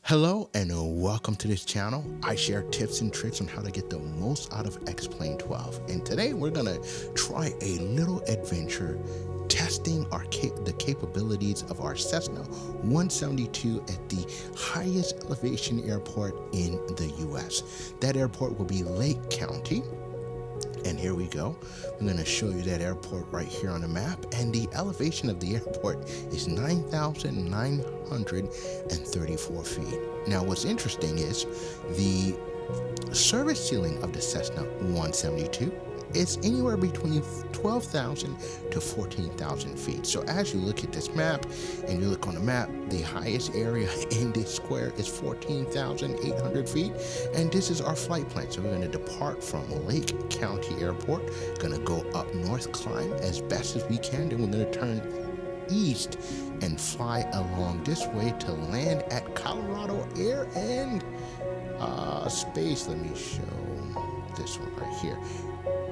Hello and welcome to this channel. I share tips and tricks on how to get the most out of X-Plane 12. And today we're gonna try a little adventure testing the capabilities of our Cessna 172 at the highest elevation airport in the US. That airport will be Lake County. And here we go. I'm going to show you that airport right here on the map. And the elevation of the airport is 9,934 feet. Now, what's interesting is the service ceiling of the Cessna 172 is anywhere between 12,000 to 14,000 feet. So as you look at this map and you look on the map, the highest area in this square is 14,800 feet. And this is our flight plan. So we're going to depart from Lake County Airport, going to go up north, climb as best as we can. Then we're going to turn east and fly along this way to land at Colorado Air and Space. Let me show this one right here.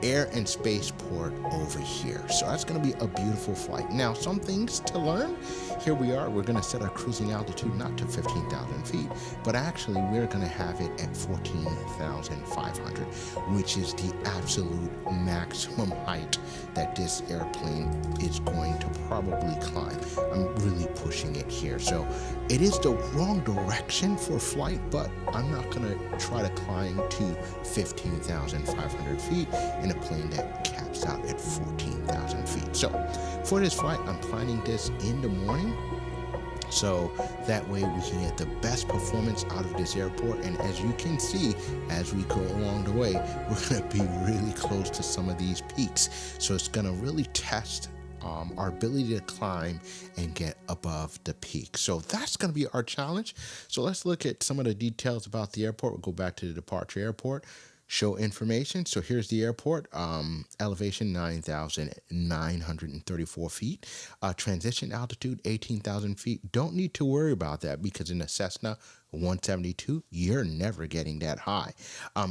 Air and Spaceport over here. So that's going to be a beautiful flight. Now, some things to learn. Here we are. We're going to set our cruising altitude not to 15,000 feet, but actually we're going to have it at 14,500, which is the absolute maximum height that this airplane is going to probably climb. I'm really pushing it here. So it is the wrong direction for flight, but I'm not going to try to climb to 15,500 feet in a plane that caps out at 14,000 feet. So for this flight, I'm planning this in the morning, so that way we can get the best performance out of this airport. And as you can see, as we go along the way, we're going to be really close to some of these peaks. So it's going to really test our ability to climb and get above the peak. So that's going to be our challenge. So let's look at some of the details about the airport. We'll go back to the departure airport. Show information. So here's the airport. Elevation 9,934 feet. Transition altitude 18,000 feet. Don't need to worry about that because in the Cessna 172, you're never getting that high.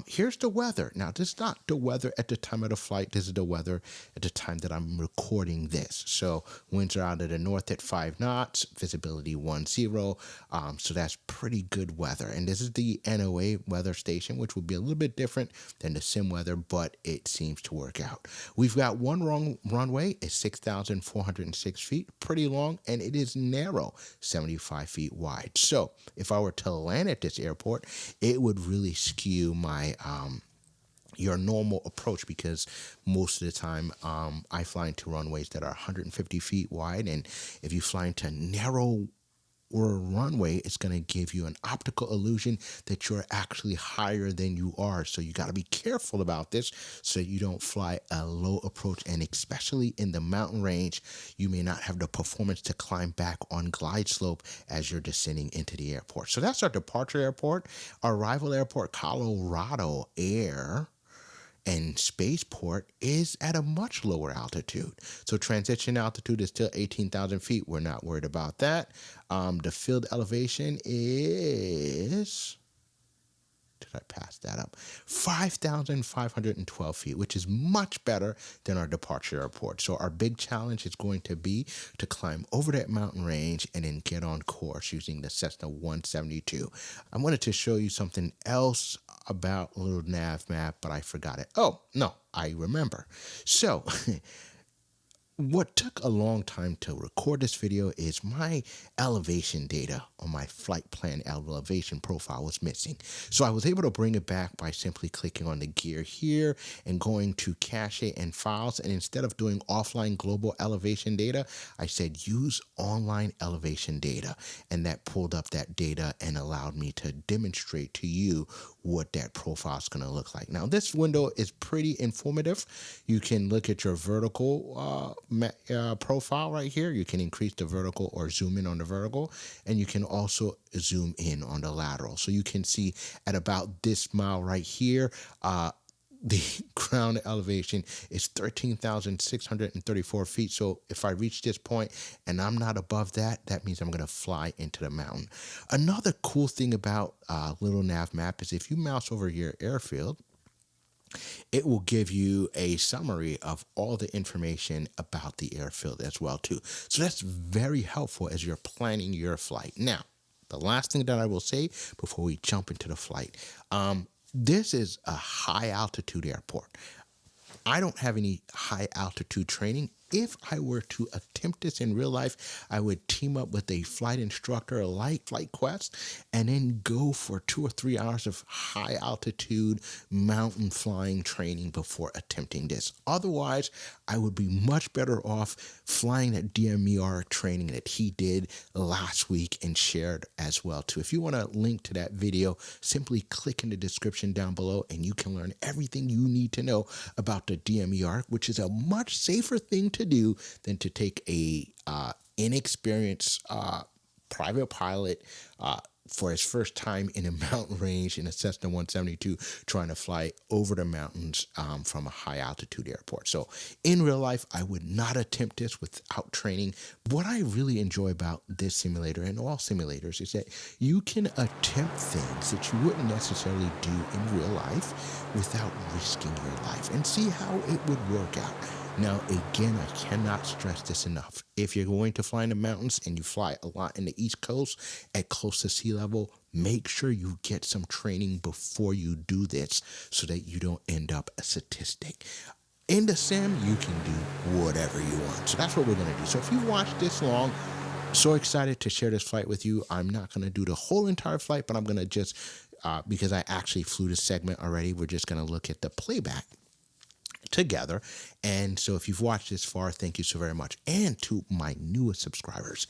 Here's the weather. Now, this is not the weather at the time of the flight. This is the weather at the time that I'm recording this. So winds are out of the north at 5 knots, visibility 10. So that's pretty good weather. And this is the NOA weather station, which will be a little bit different than the sim weather, but it seems to work out. We've got one wrong runway. It's 6,406 feet, pretty long, and it is narrow, 75 feet wide. So if I were to land at this airport, it would really skew my your normal approach, because most of the time I fly into runways that are 150 feet wide, and if you fly into narrow or a runway, it's going to give you an optical illusion that you're actually higher than you are. So you got to be careful about this so you don't fly a low approach. And especially in the mountain range, you may not have the performance to climb back on glide slope as you're descending into the airport. So that's our departure airport. Our arrival airport, Colorado Air and Spaceport, is at a much lower altitude. So transition altitude is still 18,000 feet. We're not worried about that. The field elevation is, did I pass that up? 5,512 feet, which is much better than our departure airport. So our big challenge is going to be to climb over that mountain range and then get on course using the Cessna 172. I wanted to show you something else about a little nav map, but I forgot it. Oh, no, I remember. So what took a long time to record this video is my elevation data on my flight plan elevation profile was missing. So I was able to bring it back by simply clicking on the gear here and going to cache and files. And instead of doing offline global elevation data, I said use online elevation data. And that pulled up that data and allowed me to demonstrate to you what that profile is going to look like. Now, this window is pretty informative. You can look at your vertical profile right here. You can increase the vertical or zoom in on the vertical, and you can also zoom in on the lateral. So you can see at about this mile right here, the ground elevation is 13,634 feet. So if I reach this point and I'm not above that, that means I'm going to fly into the mountain. Another cool thing about Little Nav Map is if you mouse over your airfield, it will give you a summary of all the information about the airfield as well too. So that's very helpful as you're planning your flight. Now, the last thing that I will say before we jump into the flight, this is a high altitude airport. I don't have any high altitude training. If I were to attempt this in real life, I would team up with a flight instructor like Flight Quest and then go for 2 or 3 hours of high altitude mountain flying training before attempting this. Otherwise, I would be much better off flying that DMER training that he did last week and shared as well too. If you want a link to that video, simply click in the description down below and you can learn everything you need to know about the DMER, which is a much safer thing to do than to take a inexperienced private pilot for his first time in a mountain range in a Cessna 172 trying to fly over the mountains from a high altitude airport. So in real life, I would not attempt this without training. What I really enjoy about this simulator and all simulators is that you can attempt things that you wouldn't necessarily do in real life without risking your life and see how it would work out. Now, again, I cannot stress this enough. If you're going to fly in the mountains and you fly a lot in the East Coast at close to sea level, make sure you get some training before you do this so that you don't end up a statistic. In the sim, you can do whatever you want. So that's what we're going to do. So if you watched this long, so excited to share this flight with you. I'm not going to do the whole entire flight, but I'm going to just, because I actually flew this segment already, we're just going to look at the playback together. And so if you've watched this far, thank you so very much. And to my newest subscribers,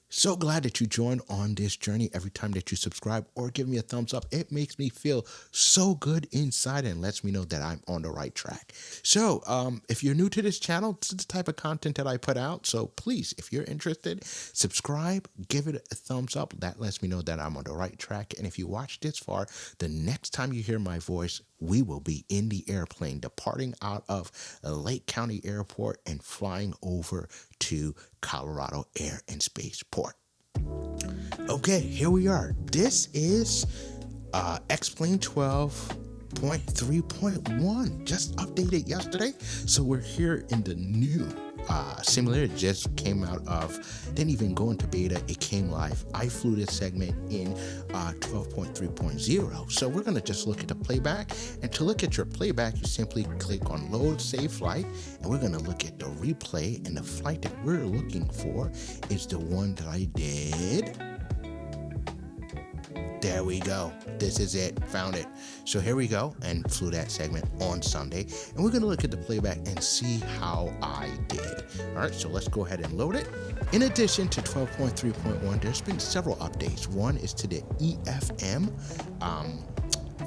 so glad that you join on this journey. Every time that you subscribe or give me a thumbs up, it makes me feel so good inside and lets me know that I'm on the right track. So if you're new to this channel, this is the type of content that I put out. So please, if you're interested, subscribe, give it a thumbs up. That lets me know that I'm on the right track. And if you watch this far, the next time you hear my voice, we will be in the airplane departing out of Lake County Airport and flying over to Colorado Air and Space Port. Okay, here we are. This is X-Plane 12.3.1, just updated yesterday. So we're here in the new simulator. It just came out of, didn't even go into beta, it came live. I flew this segment in 12.3.0. So we're going to just look at the playback, and to look at your playback, you simply click on load save flight, and we're going to look at the replay. And the flight that we're looking for is the one that I did. There we go. This is it. Found it. So here we go, and flew that segment on Sunday. And we're going to look at the playback and see how I did. All right, so let's go ahead and load it. In addition to 12.3.1, there's been several updates. One is to the EFM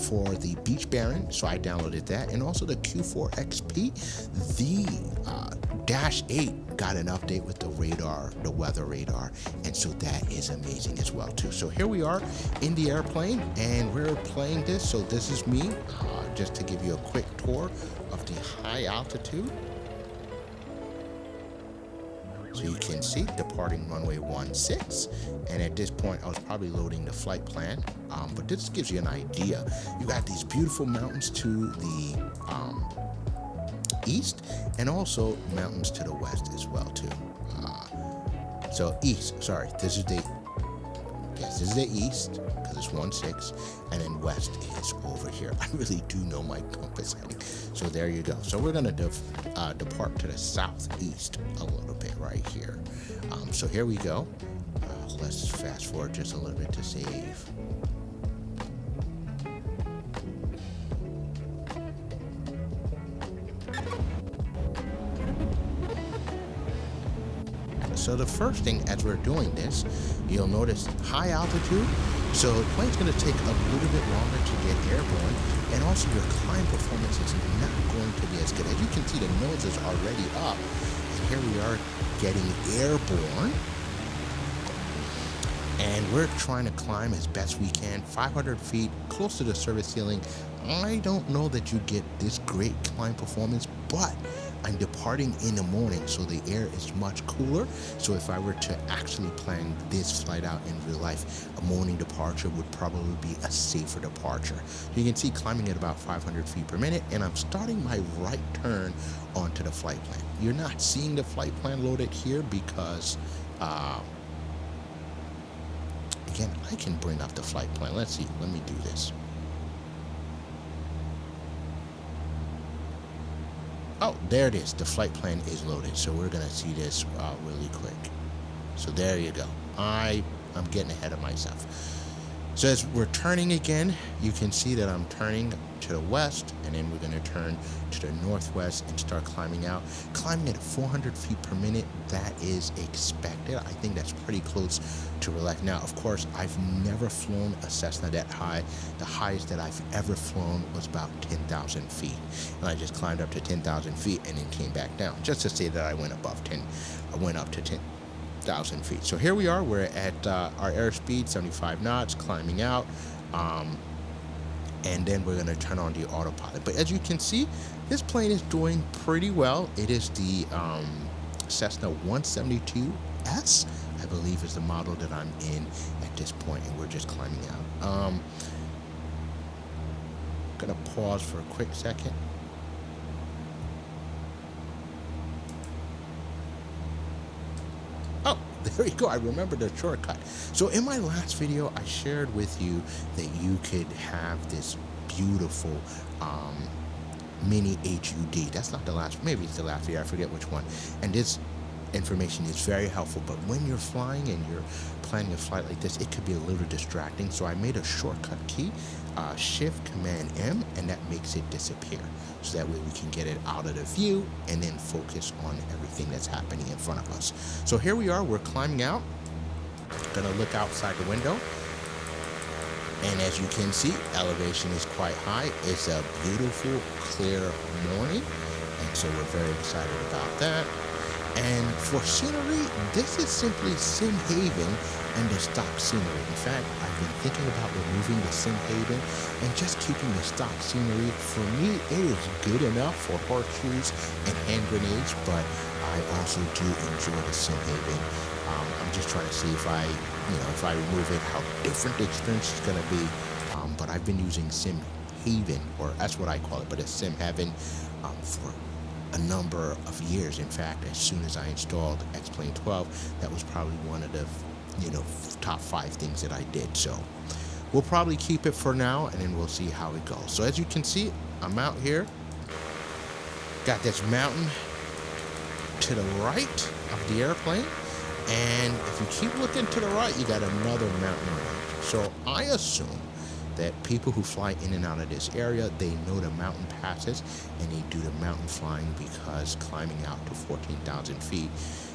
for the Beach Baron, so I downloaded that, and also the Q4XP. The Dash 8 got an update with the radar, the weather radar, and so that is amazing as well too. So here we are in the airplane, and we're playing this. So this is me, just to give you a quick tour of the high altitude. So you can see departing runway 16, and at this point I was probably loading the flight plan, but this gives you an idea. You got these beautiful mountains to the east, and also mountains to the west as well too. So east, sorry, this is the east, because it's 16, and then west is over here. I really do know my compass. So there you go. So we're gonna depart to the southeast a little bit right here. So here we go. Let's fast forward just a little bit to save. So the first thing, as we're doing this, you'll notice high altitude. So the plane's going to take a little bit longer to get airborne, and also your climb performance is not going to be as good. As you can see, the nose is already up, and here we are getting airborne. And we're trying to climb as best we can, 500 feet, close to the service ceiling. I don't know that you get this great climb performance, but I'm departing in the morning, so the air is much cooler. So if I were to actually plan this flight out in real life, a morning departure would probably be a safer departure. You can see climbing at about 500 feet per minute, and I'm starting my right turn onto the flight plan. You're not seeing the flight plan loaded here because again, I can bring up the flight plan. Let's see. Let me do this. Oh, there it is. The flight plan is loaded. So we're going to see this really quick. So there you go. I'm getting ahead of myself. So as we're turning again, you can see that I'm turning to the west, and then we're going to turn to the northwest and start climbing out. Climbing at 400 feet per minute, that is expected. I think that's pretty close to real life. Now, of course, I've never flown a Cessna that high. The highest that I've ever flown was about 10,000 feet. And I just climbed up to 10,000 feet and then came back down, just to say that I went above 10. I went up to 10,000 feet. So here we are. We're at our airspeed, 75 knots, climbing out. And then we're going to turn on the autopilot. But as you can see, this plane is doing pretty well. It is the Cessna 172S, I believe, is the model that I'm in at this point, and we're just climbing out. I'm going to pause for a quick second. Oh, there you go. I remember the shortcut. So in my last video, I shared with you that you could have this beautiful mini HUD. That's not the last, maybe it's the last video, I forget which one. And this information is very helpful, but when you're flying and you're planning a flight like this, it could be a little distracting. So I made a shortcut key, Shift Command M, and that makes it disappear. So that way we can get it out of the view and then focus on everything that's happening in front of us. So here we are, we're climbing out. Gonna look outside the window. And as you can see, elevation is quite high. It's a beautiful, clear morning. And so we're very excited about that. And for scenery, this is simply Sim Haven and the stock scenery. In fact, I've been thinking about removing the Sim Haven and just keeping the stock scenery. For me, it is good enough for horseshoes and hand grenades, but I also do enjoy the Sim Haven. I'm just trying to see if I remove it, how different the experience is going to be. But I've been using Sim Haven, or that's what I call it, but it's Sim Haven for a number of years. In fact, as soon as I installed X-Plane 12, that was probably one of the top 5 things that I did. So we'll probably keep it for now, and then we'll see how it goes. So as you can see, I'm out here, got this mountain to the right of the airplane, and if you keep looking to the right, you got another mountain range. So I assume that people who fly in and out of this area, they know the mountain passes and they do the mountain flying, because climbing out to 14,000 feet,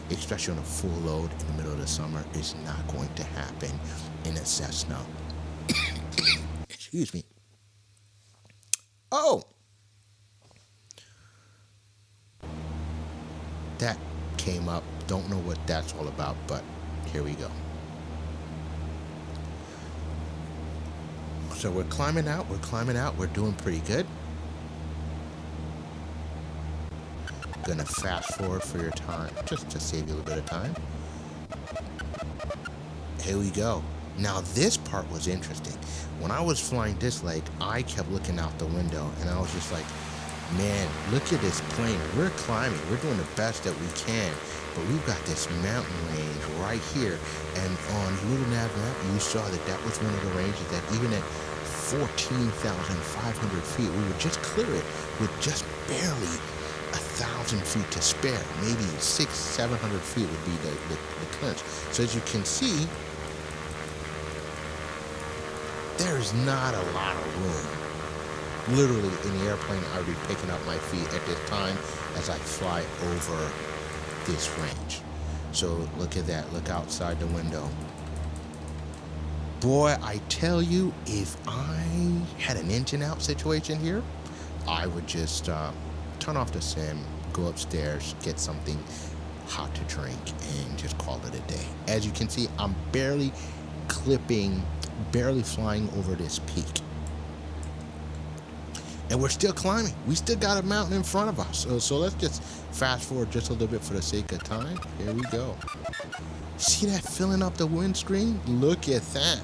especially on a full load in the middle of the summer, is not going to happen in a Cessna. Excuse me. Oh! That came up. Don't know what that's all about, but here we go. So we're climbing out, we're doing pretty good. Gonna fast forward for your time, just to save you a little bit of time. Here we go. Now this part was interesting. When I was flying this leg, I kept looking out the window and I was just like, man, look at this plane. We're climbing, we're doing the best that we can, but we've got this mountain range right here. And on Google Nav map, you saw that that was one of the ranges that even at 14,500 feet, we would just clear it with just barely 1,000 feet to spare. Maybe 600-700 feet would be the clinch. So as you can see, there is not a lot of room. Literally in the airplane, I would be picking up my feet at this time as I fly over this range. So look at that, look outside the window. Boy, I tell you, if I had an engine out situation here, I would just turn off the sim, go upstairs, get something hot to drink, and just call it a day. As you can see, I'm barely flying over this peak. And we're still climbing. We still got a mountain in front of us. So let's just fast forward just a little bit for the sake of time. Here we go. See that filling up the windscreen? Look at that.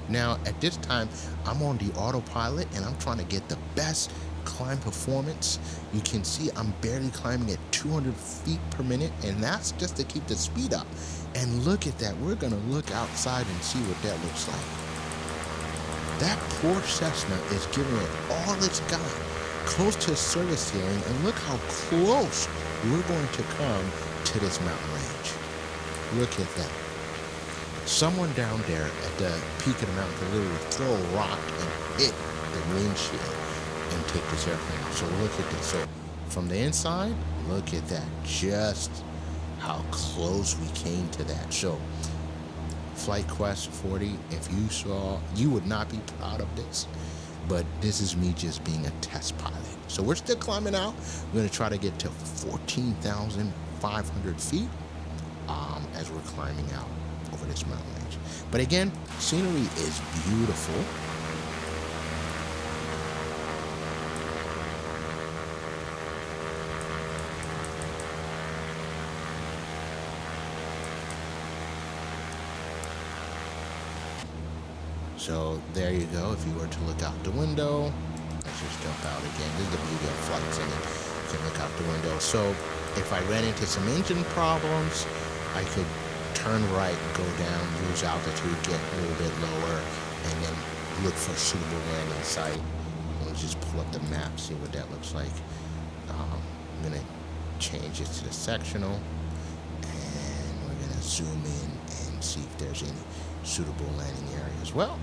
Now, at this time, I'm on the autopilot, and I'm trying to get the best climb performance, you can see I'm barely climbing at 200 feet per minute, and that's just to keep the speed up. And look at that. We're going to look outside and see what that looks like. That poor Cessna is giving it all it's got, close to service ceiling, and look how close we're going to come to this mountain range. Look at that. Someone down there at the peak of the mountain could literally throw a rock and hit the windshield and take this airplane off. So look at this. So from the inside, look at that. Just how close we came to that. So Flight Quest 40, if you saw, you would not be proud of this, but this is me just being a test pilot. So we're still climbing out. We're going to try to get to 14,500 feet as we're climbing out over this mountain range. But again, scenery is beautiful. So there you go. If you were to look out the window, let's just jump out again. This is the beauty of flights, and you can look out the window. So if I ran into some engine problems, I could turn right, go down, lose altitude, get a little bit lower, and then look for a suitable landing site. Let's just pull up the map, see what that looks like. I'm gonna change it to the sectional, and we're gonna zoom in and see if there's any suitable landing areas. Well,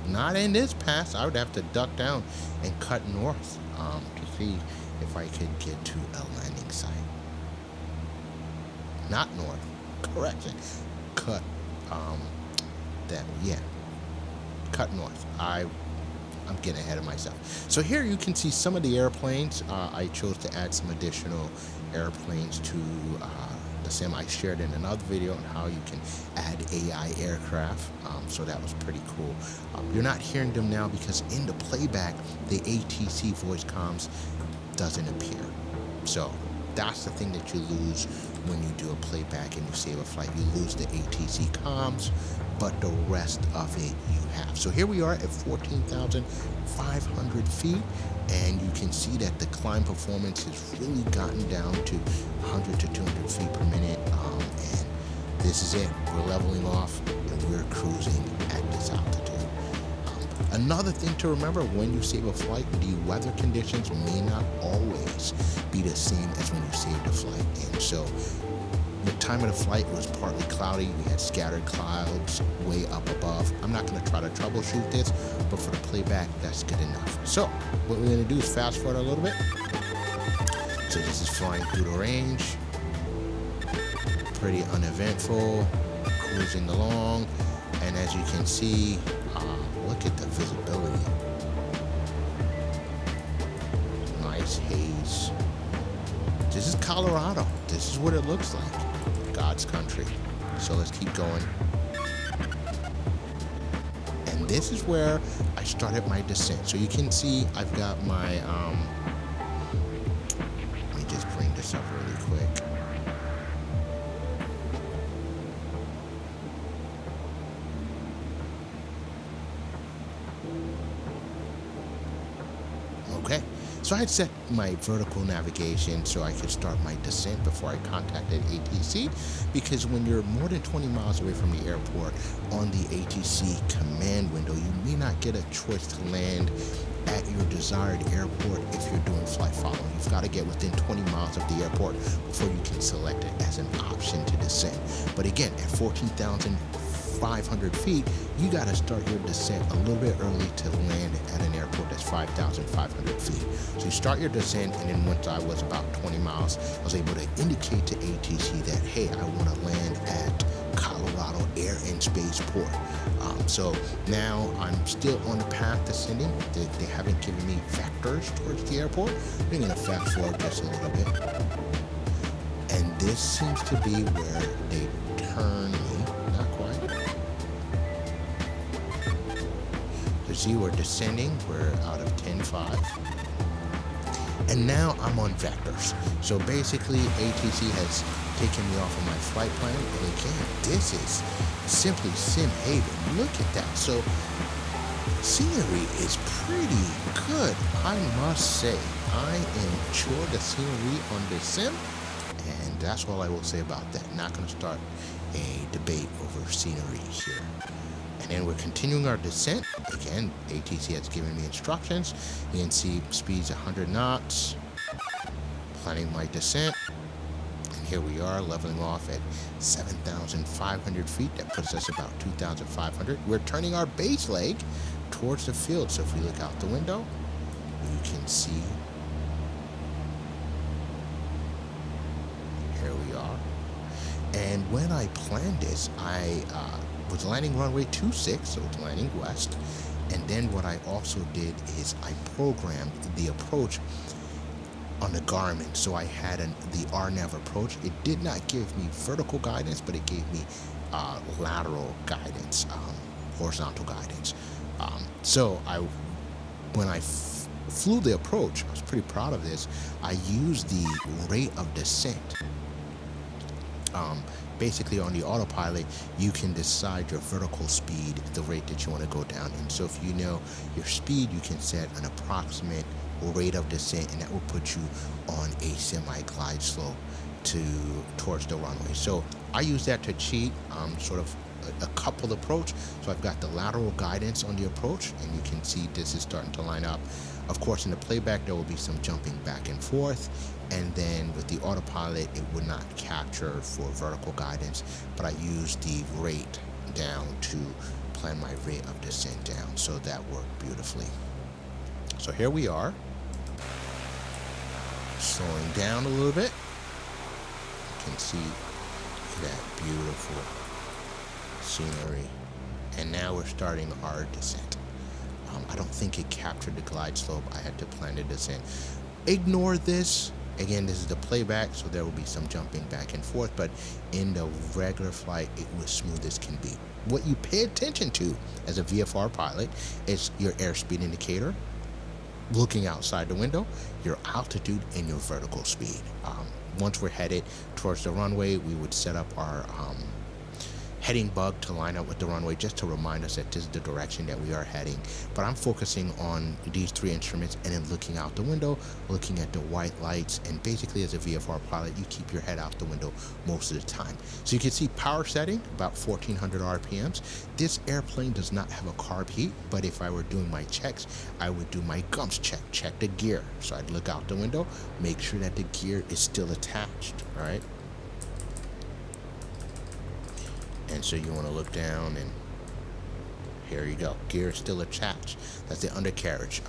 not in this pass. I would have to duck down and cut north to see if I could get to a landing site. Not north, correction. Cut cut north. I'm getting ahead of myself. So here you can see some of the airplanes. I chose to add some additional airplanes to the sim. I shared in another video on how you can add AI aircraft, so that was pretty cool. You're not hearing them now because in the playback the ATC voice comms doesn't appear. So that's the thing that you lose when you do a playback and you save a flight. You lose the ATC comms, but the rest of it you have. So here we are at 14,500 feet, and you can see that the climb performance has really gotten down to 100 to 200 feet per minute, and this is it. We're leveling off and we're cruising at this altitude. Another thing to remember when you save a flight, the weather conditions may not always be the same as when you saved the flight. And so the time of the flight was partly cloudy. We had scattered clouds way up above. I'm not going to try to troubleshoot this, but for the playback, that's good enough. So what we're going to do is fast forward a little bit. So this is flying through the range. Pretty uneventful, cruising along. And as you can see, look at the visibility. Nice haze. This is Colorado. This is what it looks like. God's country. So let's keep going. And this is where I started my descent. So you can see I've got my, let me just bring this up really quick. Okay, so I had set my vertical navigation so I could start my descent before I contacted ATC, because when you're more than 20 miles away from the airport on the ATC command window, you may not get a choice to land at your desired airport if you're doing flight following. You've got to get within 20 miles of the airport before you can select it as an option to descend. But again, at 14,500 feet, you got to start your descent a little bit early to land at an airport that's 5,500 feet. So you start your descent, and then once I was about 20 miles, I was able to indicate to ATC that, hey, I want to land at Colorado Air and Space Port. So now I'm still on the path descending. They haven't given me vectors towards the airport. I'm going to fast forward just a little bit. And this seems to be where they turn me. Not quite. So see, we're descending. We're out of 10.5. And now I'm on vectors. So basically, ATC has taken me off of my flight plan. And again, this is simply Sim Haven. Look at that. So Scenery is pretty good, I must say. I enjoy the scenery on this sim, and that's all I will say about that. Not going to start a debate over scenery here. And then we're continuing our descent. Again, ATC has given me instructions. You can see speed's 100 knots. Planning my descent. And here we are, leveling off at 7,500 feet. That puts us about 2,500. We're turning our base leg towards the field. So if we look out the window, you can see. Here we are. And when I planned this, I was landing runway 26, so it's landing west. And then what I also did is I programmed the approach on the Garmin. So I had the RNAV approach. It did not give me vertical guidance, but it gave me lateral guidance, horizontal guidance. So when I flew the approach, I was pretty proud of this. I used the rate of descent. Basically on the autopilot, you can decide your vertical speed, the rate that you want to go down. And so if you know your speed, you can set an approximate rate of descent, and that will put you on a semi-glide slope towards the runway. So I use that to cheat sort of a coupled approach. So I've got the lateral guidance on the approach, and you can see this is starting to line up. Of course, in the playback, there will be some jumping back and forth. And then with the autopilot, it would not capture for vertical guidance, but I use the rate down to plan my rate of descent down. So that worked beautifully. So here we are, slowing down a little bit. You can see that beautiful scenery. And now we're starting our descent. I don't think it captured the glide slope. I had to plan the descent. Ignore this. Again, this is the playback, so there will be some jumping back and forth, but in the regular flight, it was smooth as can be. What you pay attention to as a VFR pilot is your airspeed indicator, looking outside the window, your altitude, and your vertical speed. Once we're headed towards the runway, we would set up our heading bug to line up with the runway, just to remind us that this is the direction that we are heading. But I'm focusing on these three instruments and then looking out the window, looking at the white lights, and basically as a VFR pilot, you keep your head out the window most of the time. So you can see power setting, about 1400 RPMs. This airplane does not have a carb heat, but if I were doing my checks, I would do my GUMPS check the gear. So I'd look out the window, make sure that the gear is still attached, all right? And so you want to look down, and here you go. Gear is still attached. That's the undercarriage.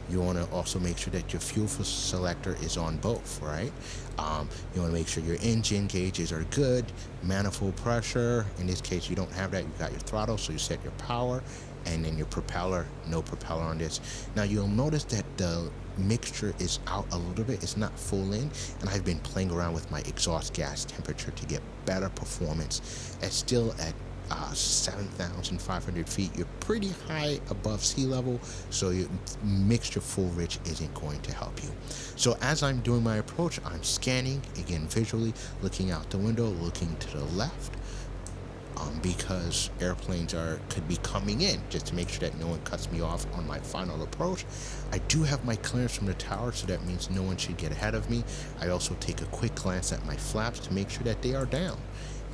You want to also make sure that your fuel selector is on both, right? You want to make sure your engine gauges are good. Manifold pressure. In this case, you don't have that. You've got your throttle, so you set your power. And then your propeller, no propeller on this. Now you'll notice that the mixture is out a little bit. It's not full in, and I've been playing around with my exhaust gas temperature to get better performance. It's still at 7,500 feet. You're pretty high above sea level, so your mixture full rich isn't going to help you. So as I'm doing my approach, I'm scanning, again visually, looking out the window, looking to the left, because airplanes could be coming in, just to make sure that no one cuts me off on my final approach. I do have my clearance from the tower, so that means no one should get ahead of me. I also take a quick glance at my flaps to make sure that they are down,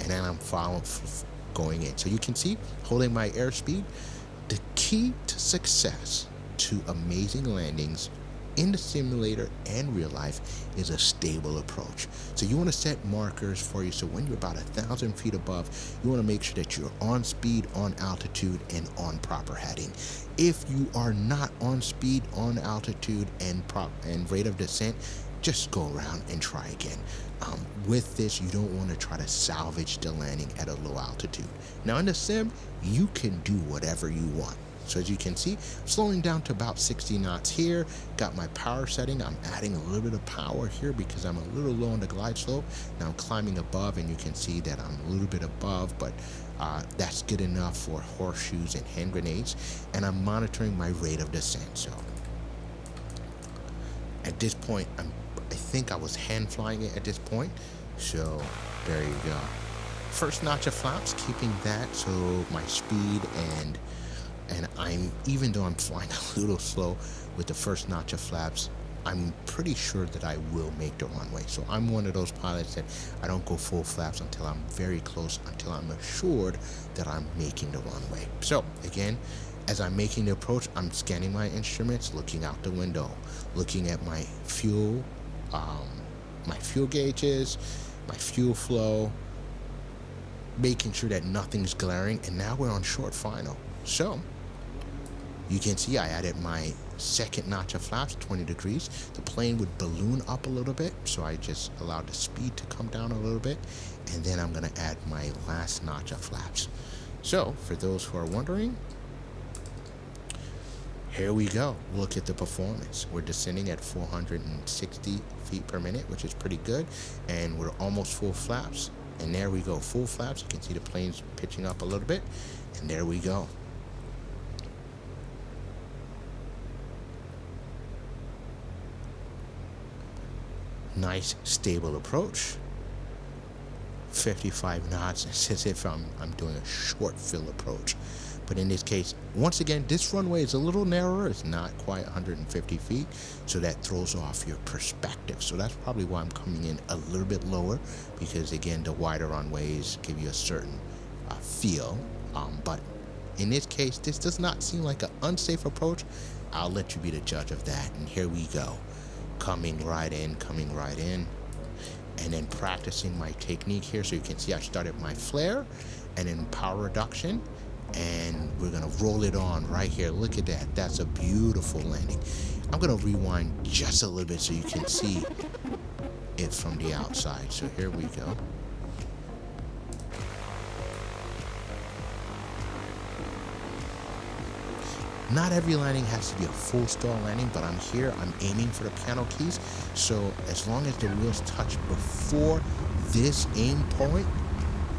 and then I'm going in. So you can see, holding my airspeed, the key to success to amazing landings in the simulator and real life is a stable approach. So you want to set markers for you, so when you're about 1,000 feet above, you want to make sure that you're on speed, on altitude, and on proper heading. If you are not on speed, on altitude, and rate of descent, just go around and try again. With this, you don't want to try to salvage the landing at a low altitude. Now in the sim, you can do whatever you want. So as you can see, slowing down to about 60 knots here. Got my power setting. I'm adding a little bit of power here because I'm a little low on the glide slope. Now I'm climbing above, and you can see that I'm a little bit above, but that's good enough for horseshoes and hand grenades. And I'm monitoring my rate of descent. So at this point, I think I was hand flying it at this point. So there you go. First notch of flaps, keeping that so my speed and And even though I'm flying a little slow with the first notch of flaps, I'm pretty sure that I will make the runway. So I'm one of those pilots that I don't go full flaps until I'm very close, until I'm assured that I'm making the runway. So again, as I'm making the approach, I'm scanning my instruments, looking out the window, looking at my fuel gauges, my fuel flow, making sure that nothing's glaring. And now we're on short final. So you can see I added my second notch of flaps, 20 degrees. The plane would balloon up a little bit, so I just allowed the speed to come down a little bit, and then I'm going to add my last notch of flaps. So for those who are wondering, here we go. Look at the performance. We're descending at 460 feet per minute, which is pretty good, and we're almost full flaps. And there we go, full flaps. You can see the plane's pitching up a little bit, and there we go. Nice stable approach, 55 knots. It's as if I'm doing a short fill approach, but in this case, once again, this runway is a little narrower. It's not quite 150 feet, so that throws off your perspective. So that's probably why I'm coming in a little bit lower, because again, the wider runways give you a certain feel, but in this case, this does not seem like an unsafe approach. I'll let you be the judge of that. And here we go. Coming right in, and then practicing my technique here. So you can see I started my flare and then power reduction, and we're gonna roll it on right here. Look at that, that's a beautiful landing. I'm gonna rewind just a little bit so you can see it from the outside. So here we go. Not every landing has to be a full stall landing, but I'm aiming for the piano keys. So as long as the wheels touch before this aim point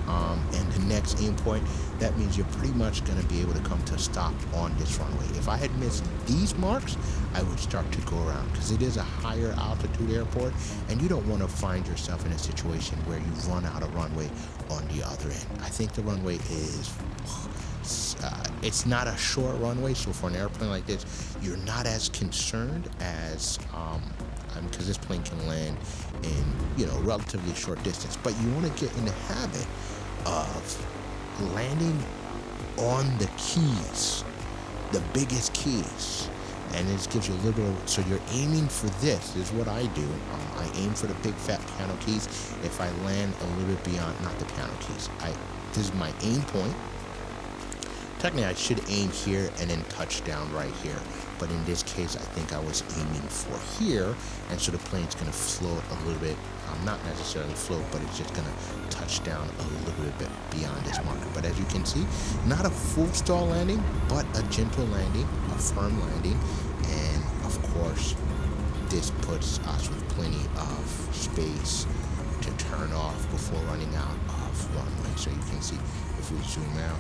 and the next aim point, that means you're pretty much going to be able to come to a stop on this runway. If I had missed these marks, I would start to go around, because it is a higher altitude airport, and you don't want to find yourself in a situation where you run out of runway on the other end. I think the runway is... it's not a short runway, so for an airplane like this, you're not as concerned as because this plane can land in relatively short distance. But you want to get in the habit of landing on the keys, the biggest keys, and this gives you a little bit of, so you're aiming for this is what I do. I aim for the big fat piano keys. If I land a little bit beyond, not the piano keys, this is my aim point. Technically, I should aim here and then touch down right here. But in this case, I think I was aiming for here. And so the plane's going to float a little bit. Not necessarily float, but it's just going to touch down a little bit beyond this marker. But as you can see, not a full stall landing, but a gentle landing, a firm landing. And of course, this puts us with plenty of space to turn off before running out of runway. So you can see if we zoom out,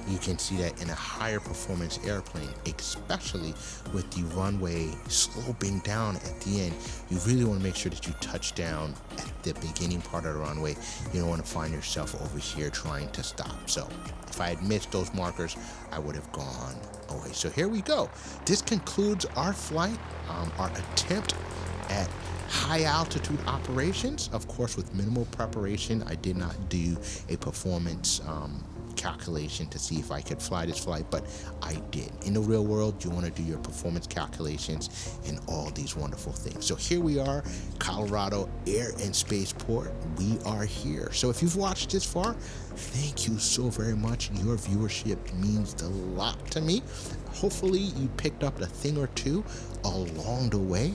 you can see that in a higher performance airplane, especially with the runway sloping down at the end, you really want to make sure that you touch down at the beginning part of the runway. You don't want to find yourself over here trying to stop. So if I had missed those markers, I would have gone away. So here we go. This concludes our flight, our attempt at high altitude operations. Of course, with minimal preparation, I did not do a performance calculation to see if I could fly this flight, but I did. In the real world, you want to do your performance calculations and all these wonderful things. So here we are, Colorado Air and Spaceport. We are here. So if you've watched this far, thank you so very much. Your viewership means a lot to me. Hopefully you picked up a thing or two along the way.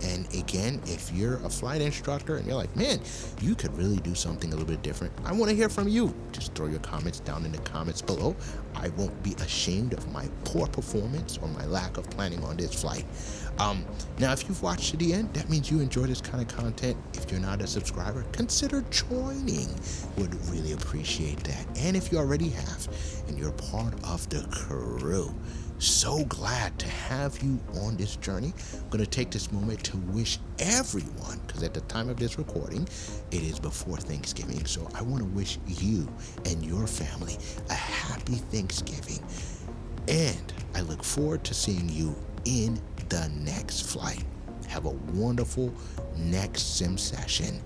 And again, if you're a flight instructor and you're like, man, you could really do something a little bit different, I want to hear from you. Just throw your comments down in the comments below. I won't be ashamed of my poor performance or my lack of planning on this flight. Now, if you've watched to the end, that means you enjoy this kind of content. If you're not a subscriber, consider joining. Would really appreciate that. And if you already have and you're part of the crew, So glad to have you on this journey. I'm going to take this moment to wish everyone, because at the time of this recording, it is before Thanksgiving. So I want to wish you and your family a happy Thanksgiving. And I look forward to seeing you in the next flight. Have a wonderful next sim session.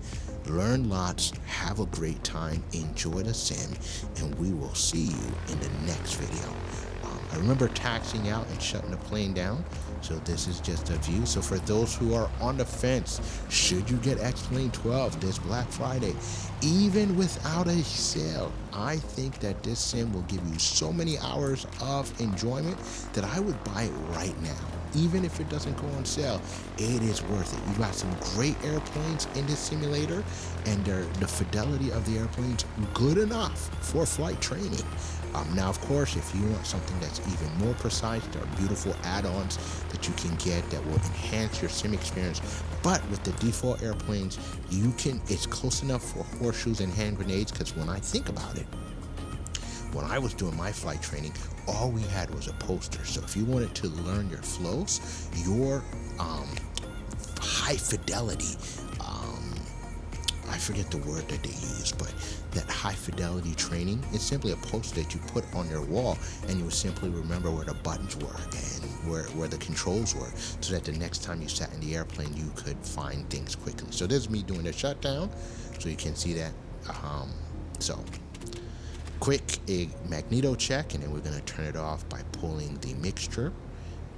Learn lots, have a great time, enjoy the sim, and we will see you in the next video. I remember taxiing out and shutting the plane down, so this is just a view. So for those who are on the fence, should you get X-Plane 12 this Black Friday, even without a sale, I think that this sim will give you so many hours of enjoyment that I would buy it right now. Even if it doesn't go on sale, it is worth it. You got some great airplanes in this simulator, and the fidelity of the airplanes good enough for flight training. Now, of course, if you want something that's even more precise, there are beautiful add-ons that you can get that will enhance your sim experience. But with the default airplanes, it's close enough for horseshoes and hand grenades, because when I think about it, when I was doing my flight training, all we had was a poster. So if you wanted to learn your flows, your high fidelity, I forget the word that they use, but that high fidelity training, it's simply a poster that you put on your wall, and you would simply remember where the buttons were and where the controls were, so that the next time you sat in the airplane, you could find things quickly. So this is me doing a shutdown, so you can see that. So quick a magneto check, and then we're going to turn it off by pulling the mixture,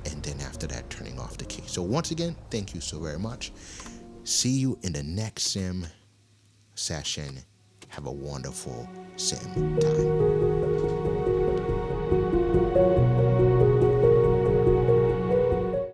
and then after that turning off the key. So once again, thank you so very much. See you in the next sim session. Have a wonderful sim time.